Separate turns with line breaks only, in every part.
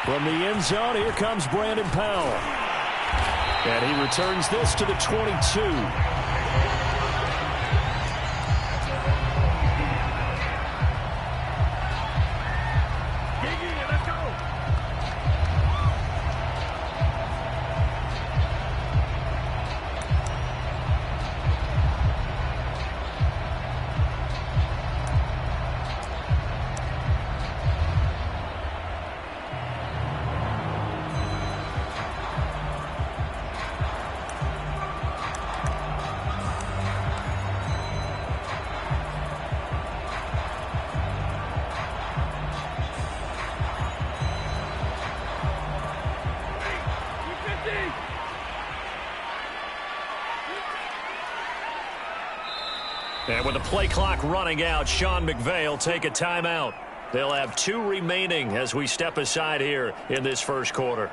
From the end zone, here comes Brandon Powell. And he returns this to the 22. And with the play clock running out, Sean McVay will take a timeout. They'll have 2 remaining as we step aside here in this first quarter.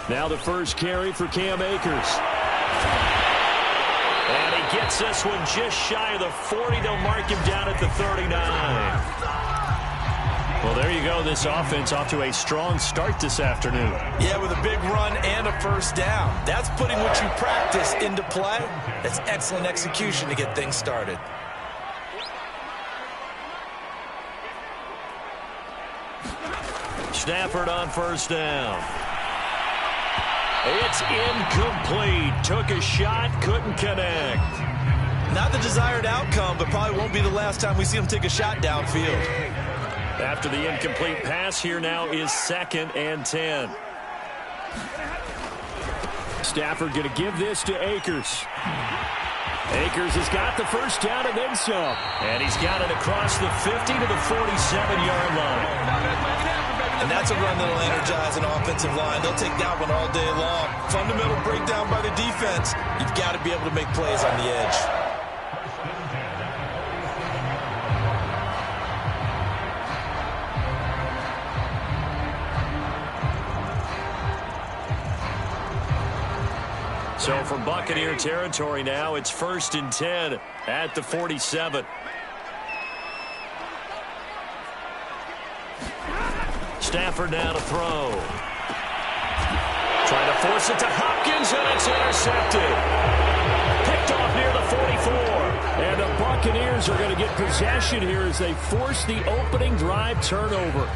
Now the first carry for Cam Akers. And he gets this one just shy of the 40. They'll mark him down at the 39. Well, there you go. This offense off to a strong start this afternoon.
Yeah, with a big run and a first down. That's putting what you practice into play. That's excellent execution to get things started.
Stafford on first down. It's incomplete. Took a shot, couldn't connect.
Not the desired outcome, but probably won't be the last time we see him take a shot downfield.
After the incomplete pass, here now is 2nd and 10. Stafford going to give this to Akers. Akers has got the first down and then some. And he's got it across the 50 to the 47-yard line.
And that's a run that'll energize an offensive line. They'll take that one all day long. Fundamental breakdown by the defense. You've got to be able to make plays on the edge.
So from Buccaneer territory now, it's 1st and 10 at the 47. Stafford now to throw. Trying to force it to Hopkins, and it's intercepted. Picked off near the 44. And the Buccaneers are going to get possession here as they force the opening drive turnover.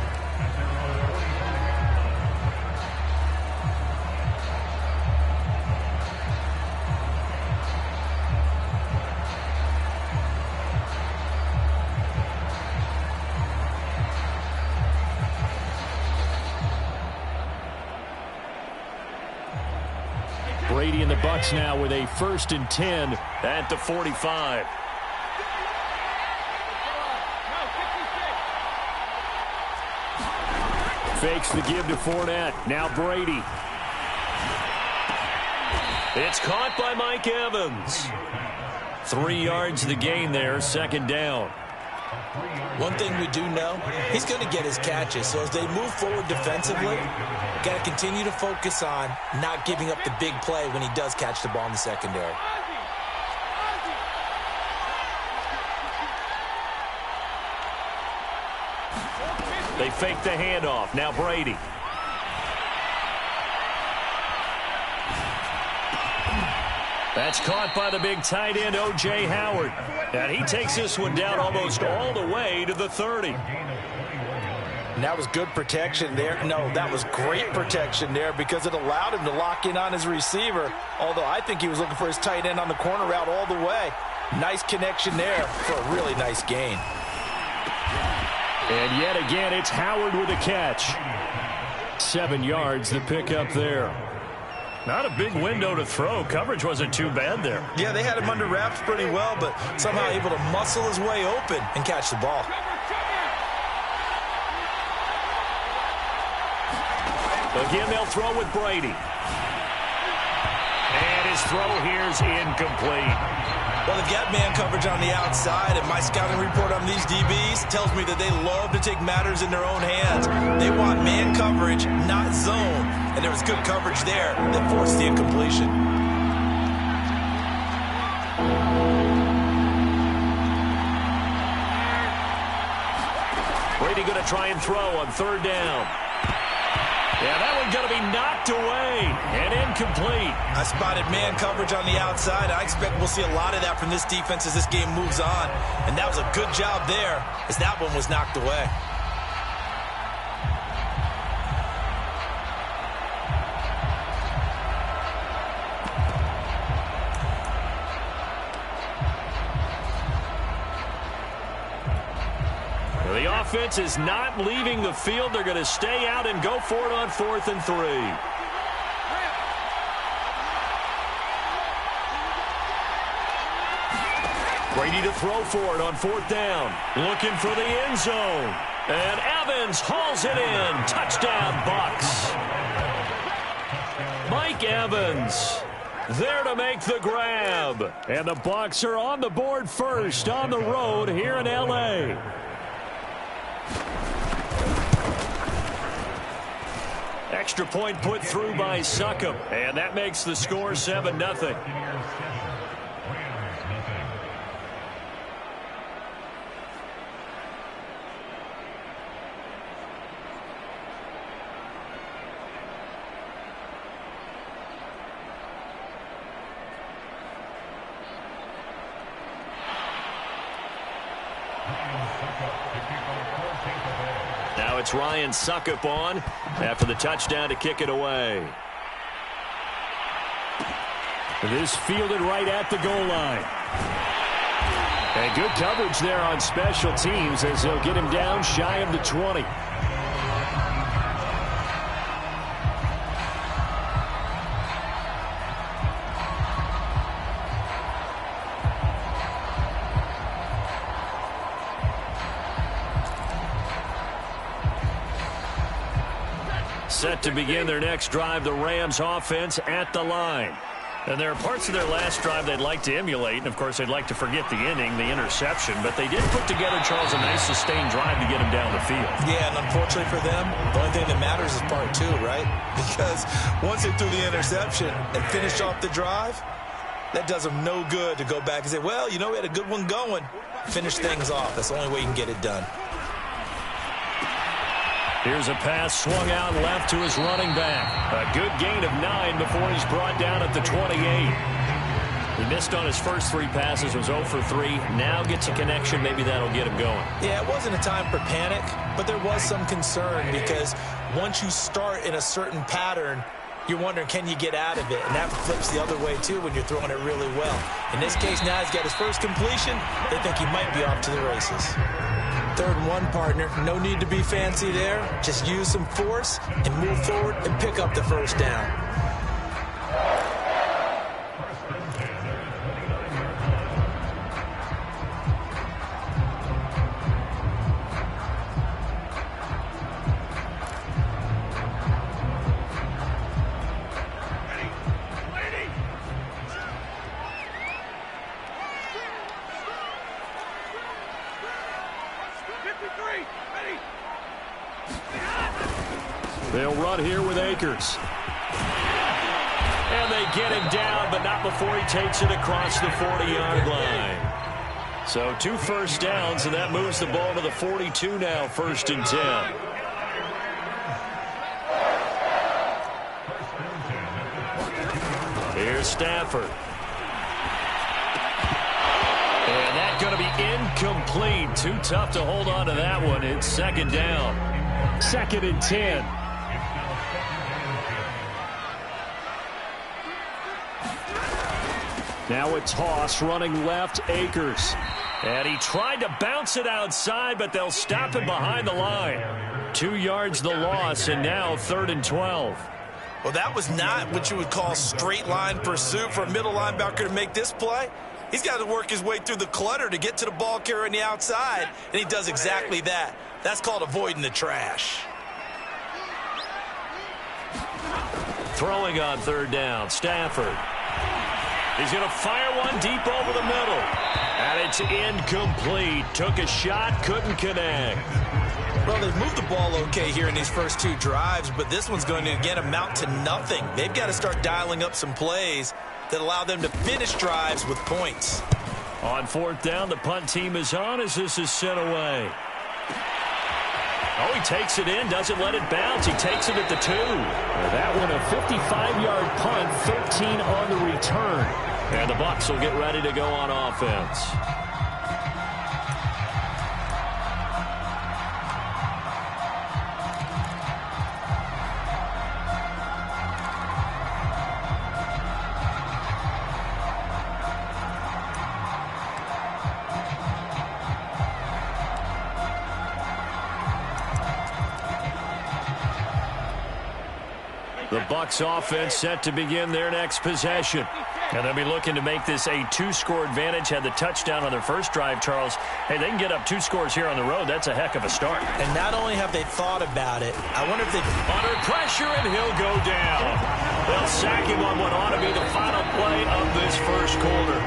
Brady and the Bucs now with a 1st and 10 at the 45. Fakes the give to Fournette. Now Brady. It's caught by Mike Evans. 3 yards the gain there, 2nd down.
One thing we do know, he's going to get his catches. So as they move forward defensively, got to continue to focus on not giving up the big play when he does catch the ball in the secondary.
They fake the handoff. Now Brady. That's caught by the big tight end, O.J. Howard. And he takes this one down almost all the way to the 30.
And that was good protection there. No, that was great protection there because it allowed him to lock in on his receiver. Although I think he was looking for his tight end on the corner route all the way. Nice connection there for a really nice gain.
And yet again, it's Howard with a catch. 7 yards, the pickup there. Not a big window to throw. Coverage wasn't too bad there.
Yeah, they had him under wraps pretty well, but somehow able to muscle his way open and catch the ball.
Again, they'll throw with Brady. And his throw here's incomplete.
Well, they've got man coverage on the outside, and my scouting report on these DBs tells me that they love to take matters in their own hands. They want man coverage, not zone, and there was good coverage there that forced the incompletion.
Brady going to try and throw on third down. Yeah, that one's going to be knocked away and incomplete.
I spotted man coverage on the outside. I expect we'll see a lot of that from this defense as this game moves on. And that was a good job there as that one was knocked away.
The offense is not leaving the field. They're going to stay out and go for it on 4th and 3. Brady to throw for it on 4th down. Looking for the end zone. And Evans hauls it in. Touchdown, Bucs. Mike Evans there to make the grab. And the Bucs are on the board first on the road here in L.A. Extra point put through by Succop, and that makes the score 7-0. Now it's Ryan Succop on after the touchdown to kick it away. This fielded right at the goal line. And good coverage there on special teams as they'll get him down shy of the 20. Set to begin their next drive, the Rams offense at the line. And there are parts of their last drive they'd like to emulate, and of course they'd like to forget the inning, the interception, but they did put together, Charles, a nice sustained drive to get him down the field. Yeah, and unfortunately for them, the only thing that matters is part 2, right? Because once they threw the interception and finished off the drive, that does them no good to go back and say, well, you know, we had a good one going. Finish things off. That's the only way you can get it done. Here's a pass swung out left to his running back. A good gain of 9 before he's brought down at the 28. He missed on his first 3 passes, was 0 for 3. Now gets a connection. Maybe that'll get him going. Yeah, it wasn't a time for panic, but there was some concern because once you start in a certain pattern, you're wondering, can you get out of it? And that flips the other way, too, when you're throwing it really well. In this case, now he's got his first completion. They think he might be off to the races. 3rd and 1, partner. No need to be fancy there. Just use some force and move forward and pick up the first down. They'll run here with Akers. And they get him down, but not before he takes it across the 40-yard line. So 2 first downs, and that moves the ball to the 42 now, 1st and 10. Here's Stafford. And that's going to be incomplete. Too tough to hold on to that one. It's 2nd down. 2nd and 10. Now a toss running left, Akers. And he tried to bounce it outside, but they'll stop him behind the line. 2 yards the loss, and now 3rd and 12. Well, that was not what you would call straight line pursuit for a middle linebacker to make this play. He's got to work his way through the clutter to get to the ball carrier on the outside, and he does exactly that. That's called avoiding the trash. Throwing on 3rd down, Stafford. He's going to fire one deep over the middle. And it's incomplete. Took a shot, couldn't connect.
Well, they've moved the ball okay here in these first two drives, but this one's going to, again, amount to nothing. They've got to start dialing up some plays that allow them to finish drives with points.
On fourth down, the punt team is on as this is sent away. Oh, he takes it in, doesn't let it bounce. He takes it at the 2.
That one a 55-yard punt, 13 on the return.
And the Bucs will get ready to go on offense. The Bucs offense set to begin their next possession. And they'll be looking to make this a 2-score advantage. Had the touchdown on their first drive, Charles. Hey, they can get up 2 scores here on the road. That's a heck of a start.
And not only have they thought about it, I wonder if they...
Under pressure, and he'll go down. They'll sack him on what ought to be the final play of this first quarter.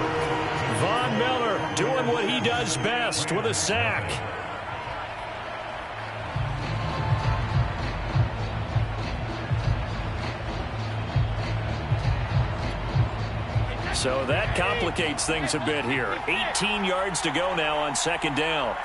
Von Miller doing what he does best with a sack. So that complicates things a bit here. 18 yards to go now on second down.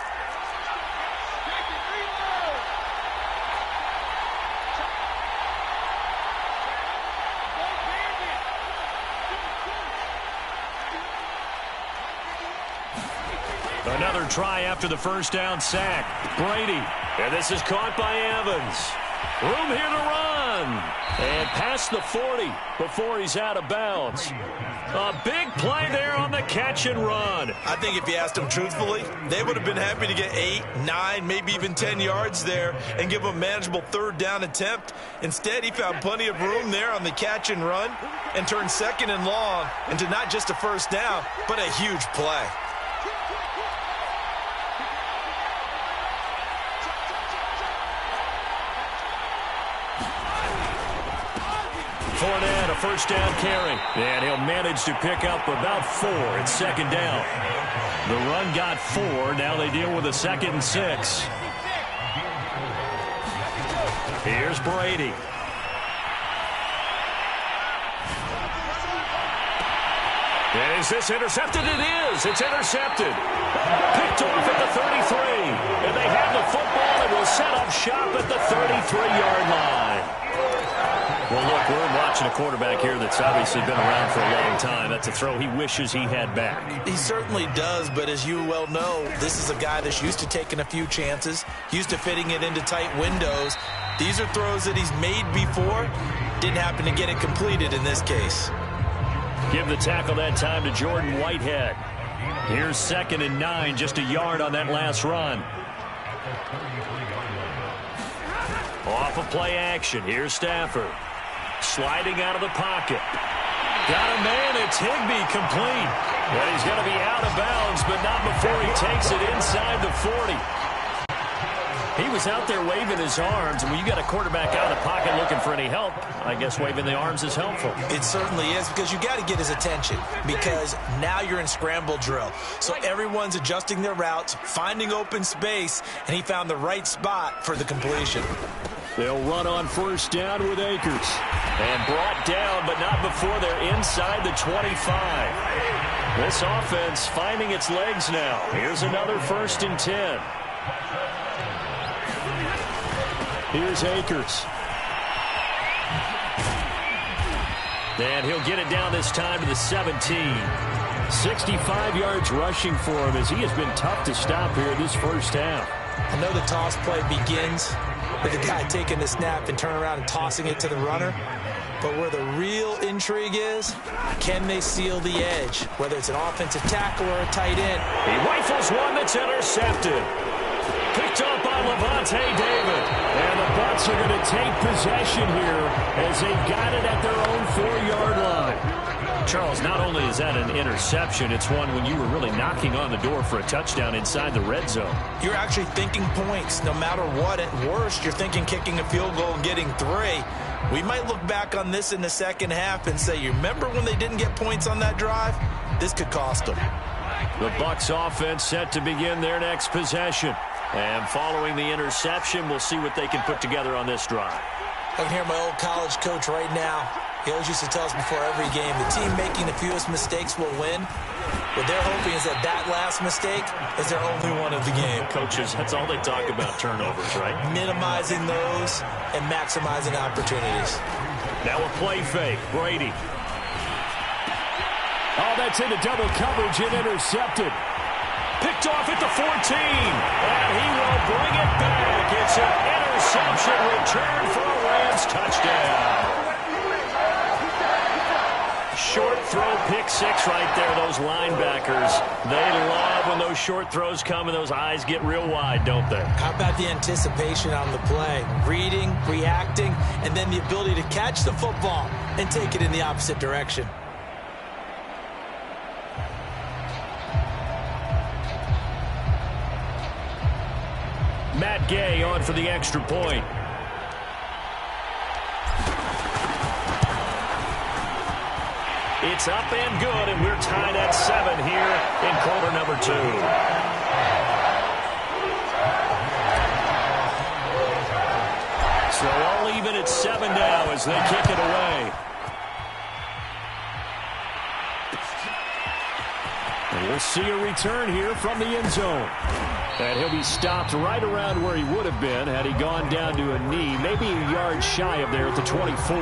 Another try after the first down sack. Brady. And this is caught by Evans. Room here to run. And past the 40 before he's out of bounds. A big play there on the catch and run.
I think if you asked them truthfully, they would have been happy to get 8, 9, maybe even 10 yards there and give them a manageable third down attempt. Instead, he found plenty of room there on the catch and run and turned second and long into not just a first down, but a huge play.
Fournette, a first down carry. And he'll manage to pick up about 4 at second down. The run got 4. Now they deal with a 2nd and 6. Here's Brady. And is this intercepted? It is. It's intercepted. Picked off at the 33. And they have the football and will set up shop at the 33-yard line. Well, look, we're watching a quarterback here that's obviously been around for a long time. That's a throw he wishes he had back.
He certainly does, but as you well know, this is a guy that's used to taking a few chances, used to fitting it into tight windows. These are throws that he's made before. Didn't happen to get it completed in this case.
Give the tackle that time to Jordan Whitehead. Here's 2nd and 9, just a yard on that last run. Off of play action, here's Stafford. Sliding out of the pocket. Got a man, it's Higbee, complete. But he's going to be out of bounds, but not before he takes it inside the 40. He was out there waving his arms, and when you got a quarterback out of the pocket looking for any help, I guess waving the arms is helpful.
It certainly is, because you got to get his attention, because now you're in scramble drill. So everyone's adjusting their routes, finding open space, and he found the right spot for the completion.
They'll run on first down with Akers. And brought down, but not before they're inside the 25. This offense finding its legs now. Here's another 1st and 10. Here's Akers. And he'll get it down this time to the 17. 65 yards rushing for him as he has been tough to stop here this first half.
I know the toss play begins with the guy taking the snap and turning around and tossing it to the runner. But where the real intrigue is, can they seal the edge? Whether it's an offensive tackle or a tight end.
He rifles one that's intercepted. Picked up by Levante David. And the Bucs are going to take possession here as they've got it at their own 4-yard line. Charles, not only is that an interception, it's one when you were really knocking on the door for a touchdown inside the red zone.
You're actually thinking points. No matter what, at worst, you're thinking kicking a field goal and getting 3. We might look back on this in the second half and say, you remember when they didn't get points on that drive? This could cost them.
The Bucs offense set to begin their next possession. And following the interception, we'll see what they can put together on this drive.
I can hear my old college coach right now. He always used to tell us before every game, the team making the fewest mistakes will win. What they're hoping is that last mistake is their only one of the game.
Coaches, that's all they talk about, turnovers, right?
Minimizing those and maximizing opportunities.
Now a play fake. Brady.
Oh, that's into double coverage and intercepted.
Picked off at the 14. And he will bring it back. It's an interception return for a Rams touchdown. Short throw, pick six right there. Those linebackers, they love when those short throws come and those eyes get real wide, don't they?
How about the anticipation on the play? Reading, reacting, and then the ability to catch the football and take it in the opposite direction.
Matt Gay on for the extra point. It's up and good, and we're tied at 7 here in quarter number 2. So all even at 7 now as they kick it away.
And we'll see a return here from the end zone. And he'll be stopped right around where he would have been had he gone down to a knee, maybe a yard shy of there at the 24.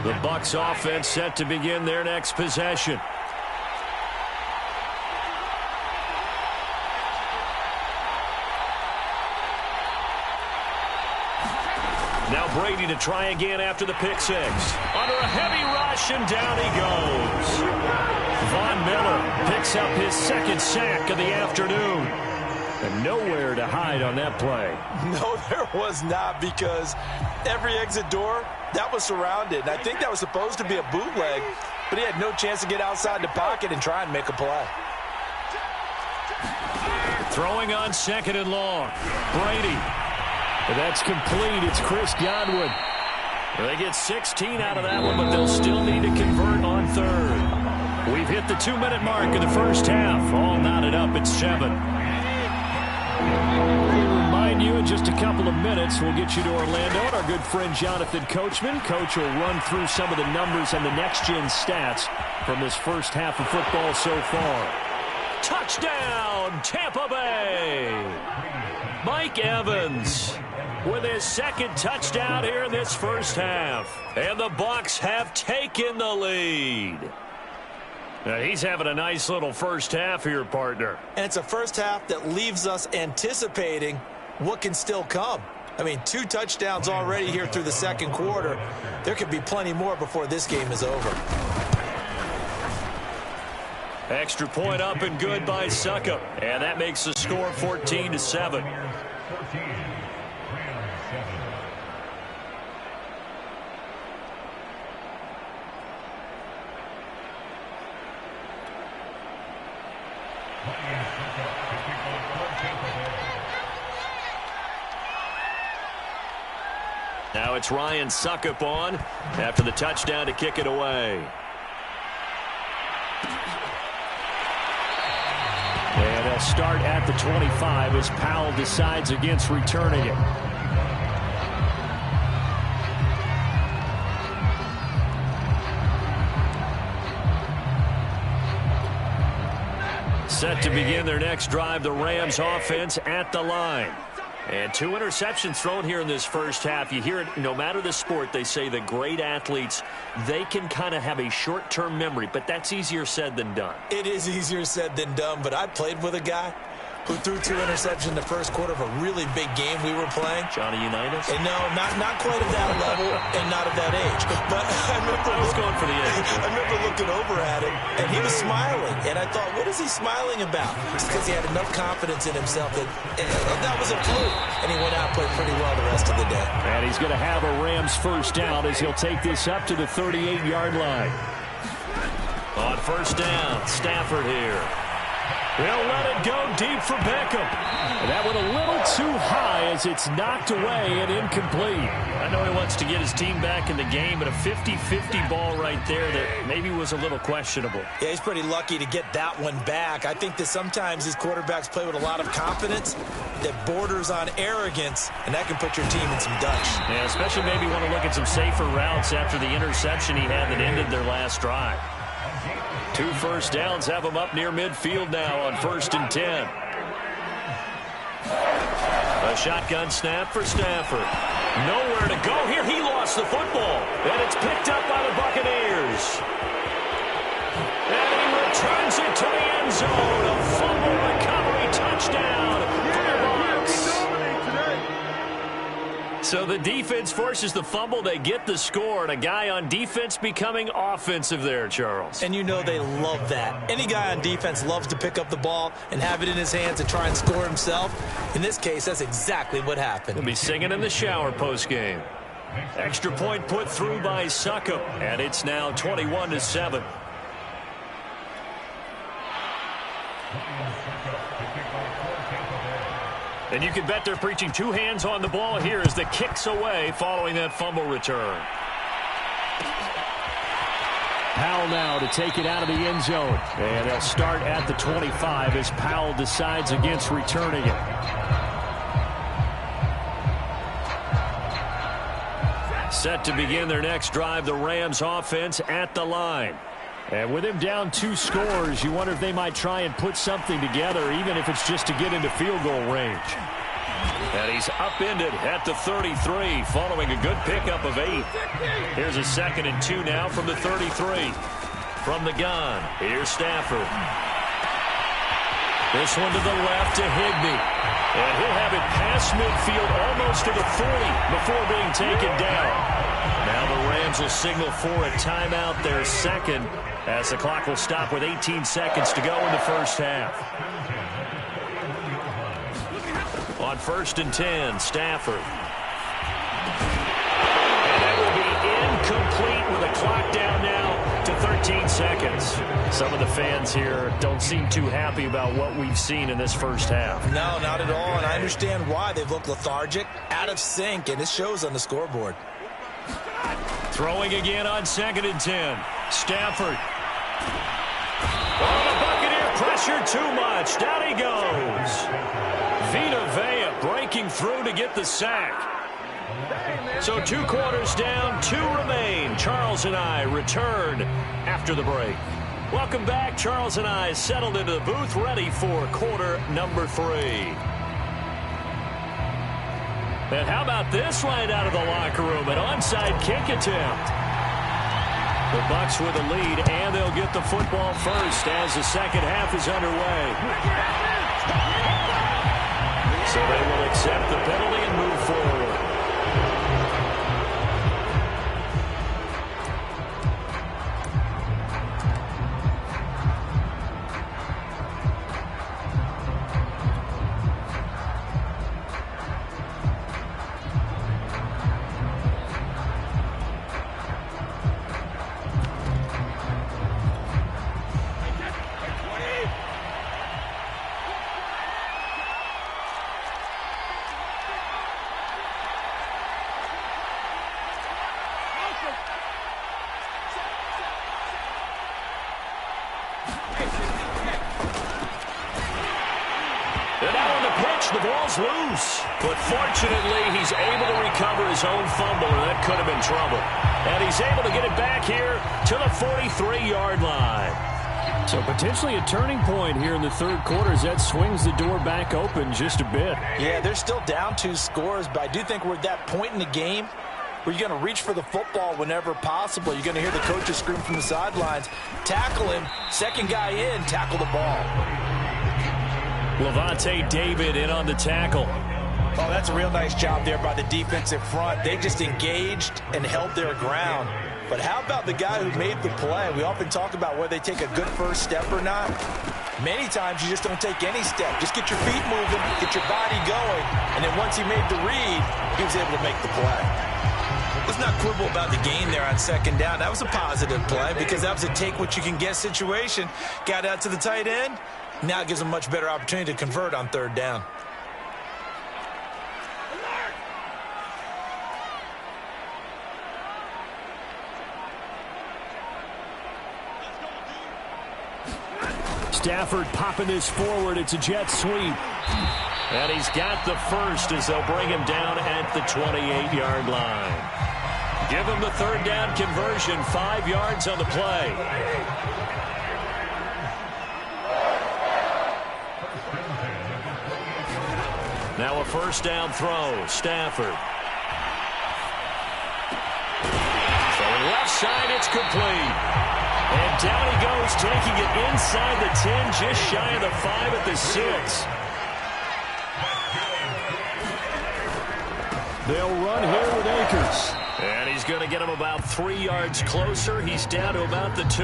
The Bucs offense set to begin their next possession. Now Brady to try again after the pick six. Under a heavy rush, and down he goes. Von Miller picks up his second sack of the afternoon. And nowhere to hide on that play.
No, there was not, because every exit door, that was surrounded. And I think that was supposed to be a bootleg, but he had no chance to get outside the pocket and try and make a play.
Throwing on second and long. Brady.
That's complete. It's Chris Godwin.
They get 16 out of that one, but they'll still need to convert on third. We've hit the 2-minute mark of the first half. All knotted up at 7.
We'll remind you in just a couple of minutes, we'll get you to Orlando and our good friend Jonathan Coachman. Coach will run through some of the numbers and the next-gen stats from this first half of football so far.
Touchdown, Tampa Bay! Mike Evans with his second touchdown here in this first half. And the Bucs have taken the lead. Now he's having a nice little first half here, partner.
And it's a first half that leaves us anticipating what can still come. I mean, 2 touchdowns already here through the second quarter. There could be plenty more before this game is over.
Extra point up and good by Suckup. And that makes the score 14-7. Now it's Ryan Suckup on after the touchdown to kick it away.
And they'll start at the 25 as Powell decides against returning it.
Set to begin their next drive, the Rams offense at the line. And 2 interceptions thrown here in this first half. You hear it, no matter the sport, they say the great athletes, they can kind of have a short-term memory, but that's easier said than done.
It is easier said than done, but I played with a guy who threw 2 interceptions in the first quarter of a really big game we were playing.
Johnny Unitas?
And no, not quite at that level and not at that age. But I was going for the age. I remember looking over at him, and he was smiling. And I thought, what is he smiling about? It's because he had enough confidence in himself that was a fluke. And he went out and played pretty well the rest of the day.
And he's going to have a Rams first down as he'll take this up to the 38-yard line.
On first down, Stafford here. They'll let it go deep for Beckham.
And that went a little too high as it's knocked away and incomplete.
I know he wants to get his team back in the game, but a 50-50 ball right there that maybe was a little questionable.
Yeah, he's pretty lucky to get that one back. I think that sometimes these quarterbacks play with a lot of confidence that borders on arrogance, and that can put your team in some dutch.
Yeah, especially maybe want to look at some safer routes after the interception he had that ended their last drive. 2 first downs have him up near midfield now on 1st and 10. A shotgun snap for Stafford. Nowhere to go here. He lost the football. And it's picked up by the Buccaneers. And he returns it to the end zone. A fumble recovery touchdown for the Bucs. So the defense forces the fumble. They get the score. And a guy on defense becoming offensive there, Charles.
And you know they love that. Any guy on defense loves to pick up the ball and have it in his hands to try and score himself. In this case, that's exactly what happened.
He'll be singing in the shower postgame. Extra point put through by Succop. And it's now 21-7. And you can bet they're preaching 2 hands on the ball here as the kick's away following that fumble return.
Powell now to take it out of the end zone. And they'll start at the 25 as Powell decides against returning it.
Set to begin their next drive, the Rams offense at the line.
And with him down 2 scores, you wonder if they might try and put something together, even if it's just to get into field goal range.
And he's upended at the 33, following a good pickup of 8. Here's a 2nd and 2 now from the 33. From the gun, here's Stafford. This one to the left to Higbee. And he'll have it past midfield almost to the 40 before being taken down. Now the Rams will signal for a timeout, their 2nd, as the clock will stop with 18 seconds to go in the first half. On 1st and 10, Stafford. And that will be incomplete with a clock down now to 13 seconds. Some of the fans here don't seem too happy about what we've seen in this first half.
No, not at all, and I understand why. They've looked lethargic, out of sync, and it shows on the scoreboard.
Throwing again on 2nd and 10. Stafford. Oh, the Buccaneer pressure too much. Down he goes. Vita Vea breaking through to get the sack. So 2 quarters down, 2 remain. Charles and I return after the break. Welcome back. Charles and I settled into the booth, ready for quarter number 3. And how about this right out of the locker room? An onside kick attempt. The Bucs with the lead, and they'll get the football first as the second half is underway. So they will accept the penalty and move forward. The ball's loose, but fortunately he's able to recover his own fumble, or that could have been trouble. And he's able to get it back here to the 43-yard line.
So potentially a turning point here in the 3rd quarter as that swings the door back open just a bit.
Yeah, they're still down 2 scores, but I do think we're at that point in the game where you're going to reach for the football whenever possible. You're going to hear the coaches scream from the sidelines, tackle him, 2nd guy in, tackle the ball.
Levante David in on the tackle.
Oh, that's a real nice job there by the defensive front. They just engaged and held their ground. But how about the guy who made the play? We often talk about whether they take a good first step or not. Many times you just don't take any step. Just get your feet moving, get your body going, and then once he made the read, he was able to make the play. Let's not quibble about the gain there on second down. That was a positive play because that was a take-what-you-can-get situation. Got out to the tight end. Now it gives him a much better opportunity to convert on third down.
Stafford popping this forward. It's a jet sweep.
And he's got the first as they'll bring him down at the 28-yard line. Give him the third down conversion, 5 yards on the play. Now a first down throw, Stafford. From left side, it's complete. And down he goes, taking it inside the 10, just shy of the 5 at the 6.
They'll run here with Akers.
And he's going to get him about 3 yards closer. He's down to about the 2.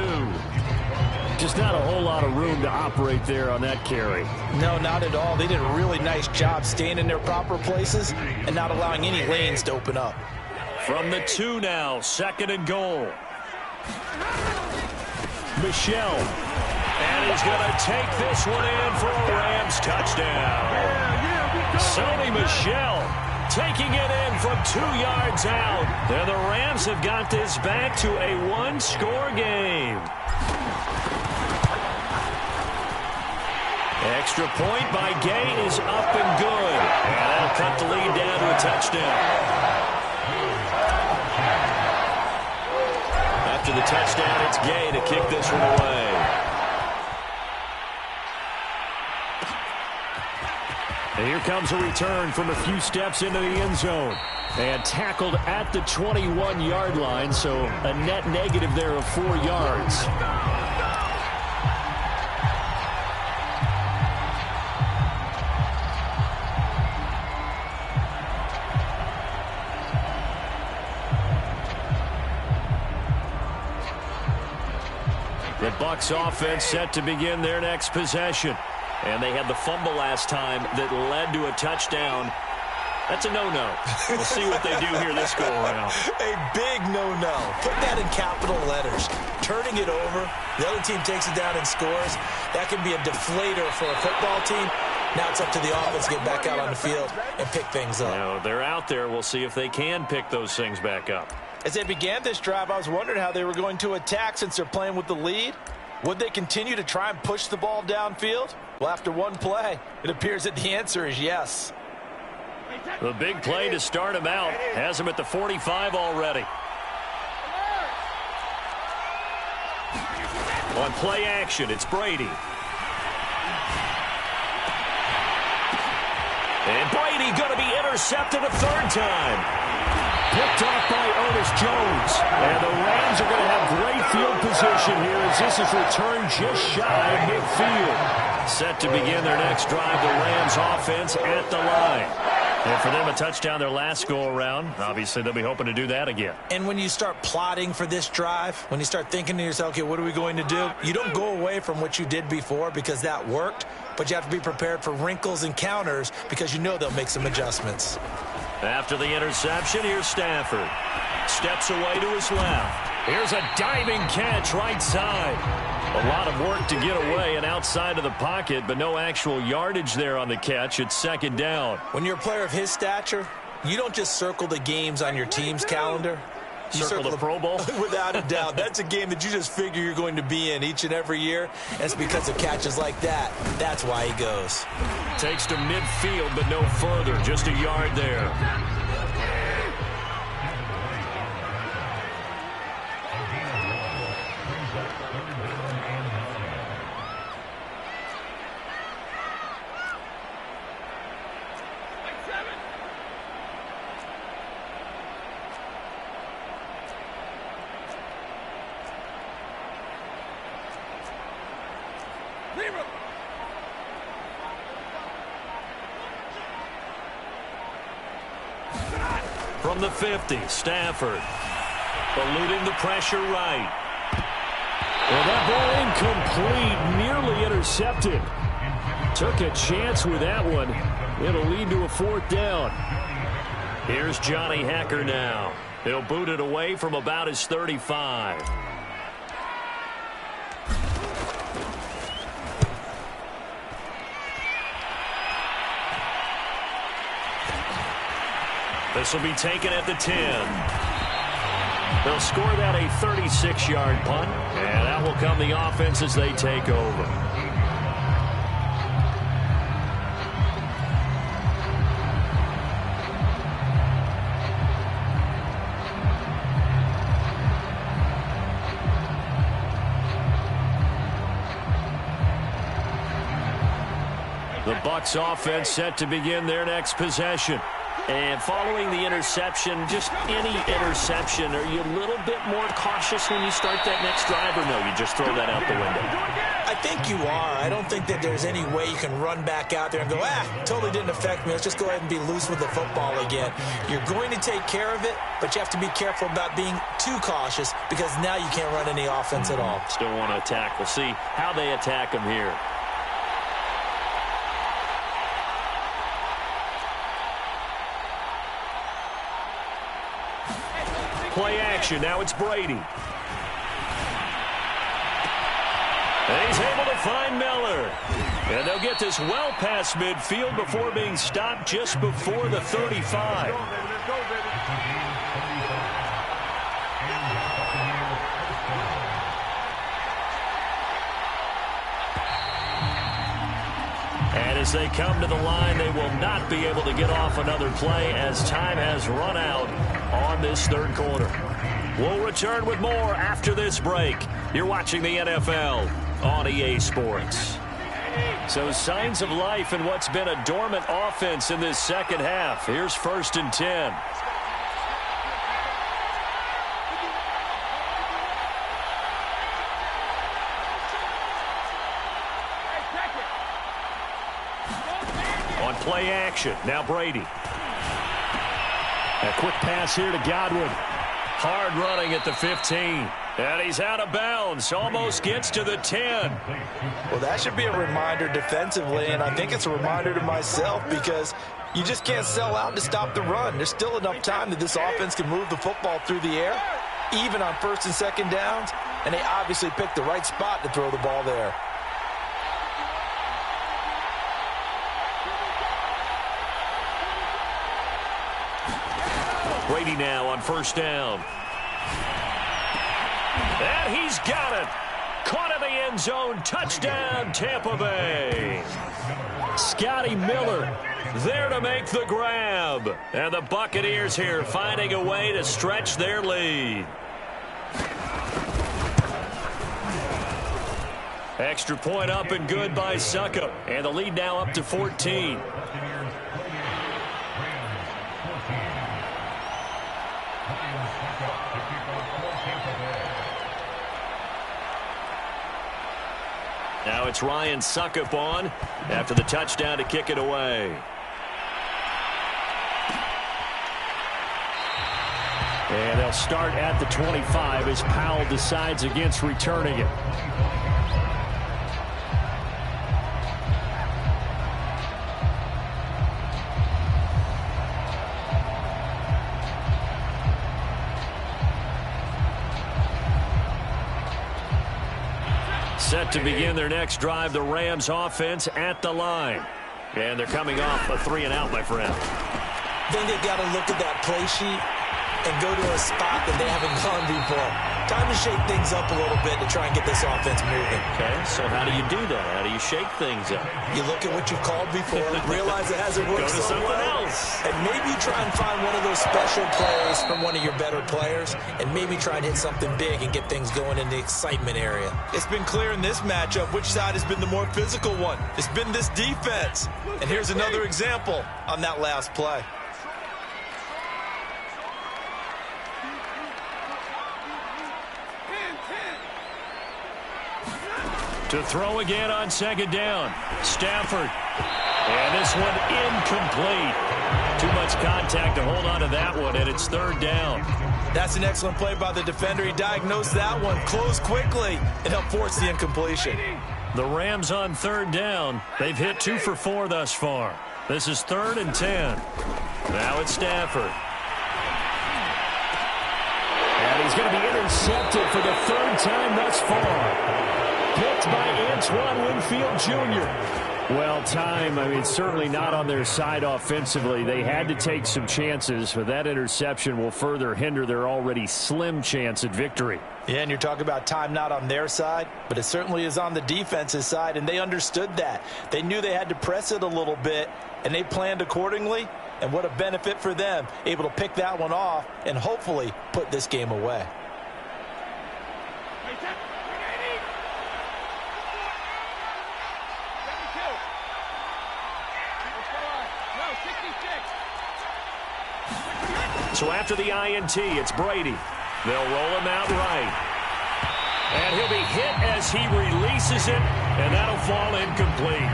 Just not a whole lot of room to operate there on that carry.
No, not at all. They did a really nice job staying in their proper places and not allowing any lanes to open up.
From the 2 now, 2nd and goal.
Michelle.
And he's going to take this one in for a Rams touchdown. Sony Michel taking it in from 2 yards out. And the Rams have got this back to a 1-score game. Extra point by Gay is up and good. And that'll cut the lead down to a touchdown. After the touchdown, it's Gay to kick this one away.
And here comes a return from a few steps into the end zone. And tackled at the 21-yard line, so a net negative there of 4 yards.
The Bucs offense set to begin their next possession. And they had the fumble last time that led to a touchdown. That's a no-no. We'll see what they do here this go-around.
A big no-no. Put that in capital letters. Turning it over, the other team takes it down and scores. That can be a deflator for a football team. Now it's up to the offense to get back out on the field and pick things up.
They're out there. We'll see if they can pick those things back up.
As they began this drive, I was wondering how they were going to attack since they're playing with the lead. Would they continue to try and push the ball downfield? Well, after one play, it appears that the answer is yes.
The big play to start him out has him at the 45 already. On play action, it's Brady. And Brady going to be intercepted a third time.
Picked off by Ernest Jones. And the Rams are going to have great field position here as this is returned just shy of midfield.
Set to begin their next drive, the Rams offense at the line. And for them, a touchdown their last go-around. Obviously, they'll be hoping to do that again.
And when you start plotting for this drive, when you start thinking to yourself, okay, what are we going to do? You don't go away from what you did before because that worked, but you have to be prepared for wrinkles and counters because you know they'll make some adjustments.
After the interception, here's Stafford. Steps away to his left. Here's a diving catch right side. A lot of work to get away and outside of the pocket, but no actual yardage there on the catch. It's second down.
When you're a player of his stature, you don't just circle the games on your team's calendar. You
circle the Pro Bowl?
Without a doubt. That's a game that you just figure you're going to be in each and every year. That's because of catches like that. That's why he goes.
Takes to midfield, but no further. Just a yard there. From the 50, Stafford. Eluding the pressure right.
And that ball incomplete, nearly intercepted. Took a chance with that one. It'll lead to a 4th down.
Here's Johnny Hacker now. He'll boot it away from about his 35. This will be taken at the 10. They'll score that a 36-yard punt, and that will come the offense as they take over. The Bucs offense set to begin their next possession. And following the interception, just any interception, are you a little bit more cautious when you start that next drive, or no, you just throw that out the window?
I think you are. I don't think that there's any way you can run back out there and go, totally didn't affect me. Let's just go ahead and be loose with the football again. You're going to take care of it, but you have to be careful about being too cautious because now you can't run any offense at all.
Still want to attack. We'll see how they attack them here. Play action. Now it's Brady. And he's able to find Miller. And they'll get this well past midfield before being stopped just before the 35. And as they come to the line, they will not be able to get off another play as time has run out on this 3rd quarter. We'll return with more after this break. You're watching the NFL on EA Sports. So signs of life in what's been a dormant offense in this second half. Here's 1st and 10. On play action, now Brady. A quick pass here to Godwin. Hard running at the 15. And he's out of bounds. Almost gets to the 10.
Well, that should be a reminder defensively, and I think it's a reminder to myself because you just can't sell out to stop the run. There's still enough time that this offense can move the football through the air, even on 1st and 2nd downs, and they obviously picked the right spot to throw the ball there.
Brady now on 1st down. And he's got it. Caught in the end zone. Touchdown, Tampa Bay. Scotty Miller there to make the grab. And the Buccaneers here finding a way to stretch their lead. Extra point up and good by Suckup. And the lead now up to 14. Now it's Ryan Suckup on after the touchdown to kick it away. And they'll start at the 25 as Powell decides against returning it. Set to begin their next drive, the Rams offense at the line. And they're coming off a 3-and-out, my friend.
I think they've got to look at that play sheet and go to a spot that they haven't gone before. Time to shake things up a little bit to try and get this offense moving.
Okay, so how do you do that? How do you shake things up?
You look at what you've called before, realize it hasn't worked
Go to
so
something
well,
else.
and maybe try and find one of those special plays from one of your better players, and maybe try and hit something big and get things going in the excitement area. It's been clear in this matchup which side has been the more physical one. It's been this defense. And here's another example on that last play.
To throw again on 2nd down. Stafford. And this one incomplete.
Too much contact to hold on to that one, and it's third down.
That's an excellent play by the defender. He diagnosed that one, closed quickly, and helped force the incompletion.
The Rams on third down. They've hit 2 for 4 thus far. This is 3rd and 10. Now it's Stafford.
And he's going to be intercepted for the 3rd time thus far. Picked by Antoine Winfield Jr. Well, certainly not on their side offensively. They had to take some chances, but that interception will further hinder their already slim chance at victory.
Yeah, and you're talking about time not on their side, but it certainly is on the defense's side, and they understood that. They knew they had to press it a little bit, and they planned accordingly, and what a benefit for them, able to pick that one off and hopefully put this game away.
So after the INT, it's Brady. They'll roll him out right. And he'll be hit as he releases it, and that'll fall incomplete.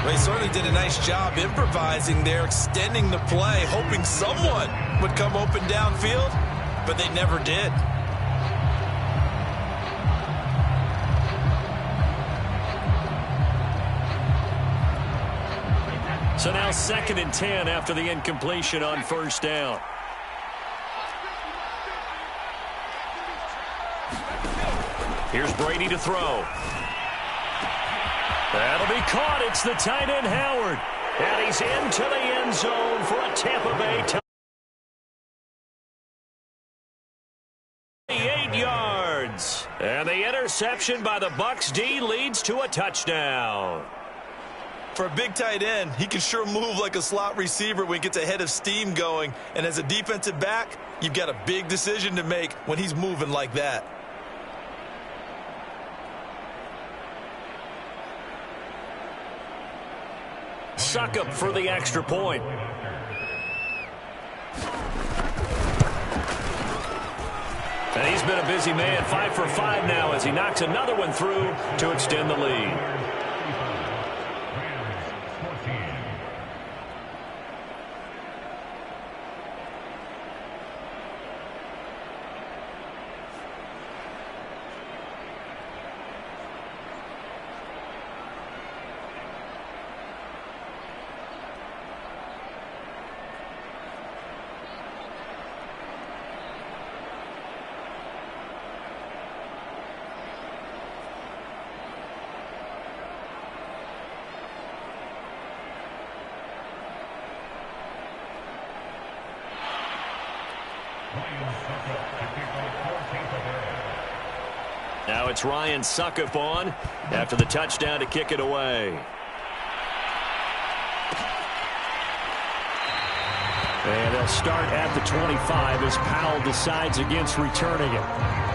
Well, he certainly did a nice job improvising there, extending the play, hoping someone would come open downfield, but they never did.
So now 2nd and 10 after the incompletion on first down. Here's Brady to throw. That'll be caught. It's the tight end, Howard. And he's into the end zone for a Tampa Bay touchdown. 8 yards. And the interception by the Bucs D leads to a touchdown.
For a big tight end, he can sure move like a slot receiver when he gets a head of steam going. And as a defensive back, you've got a big decision to make when he's moving like that.
Suckup for the extra point. And he's been a busy man, 5 for 5 now as he knocks another one through to extend the lead. Now it's Ryan Suckup on after the touchdown to kick it away. And they'll start at the 25 as Powell decides against returning it.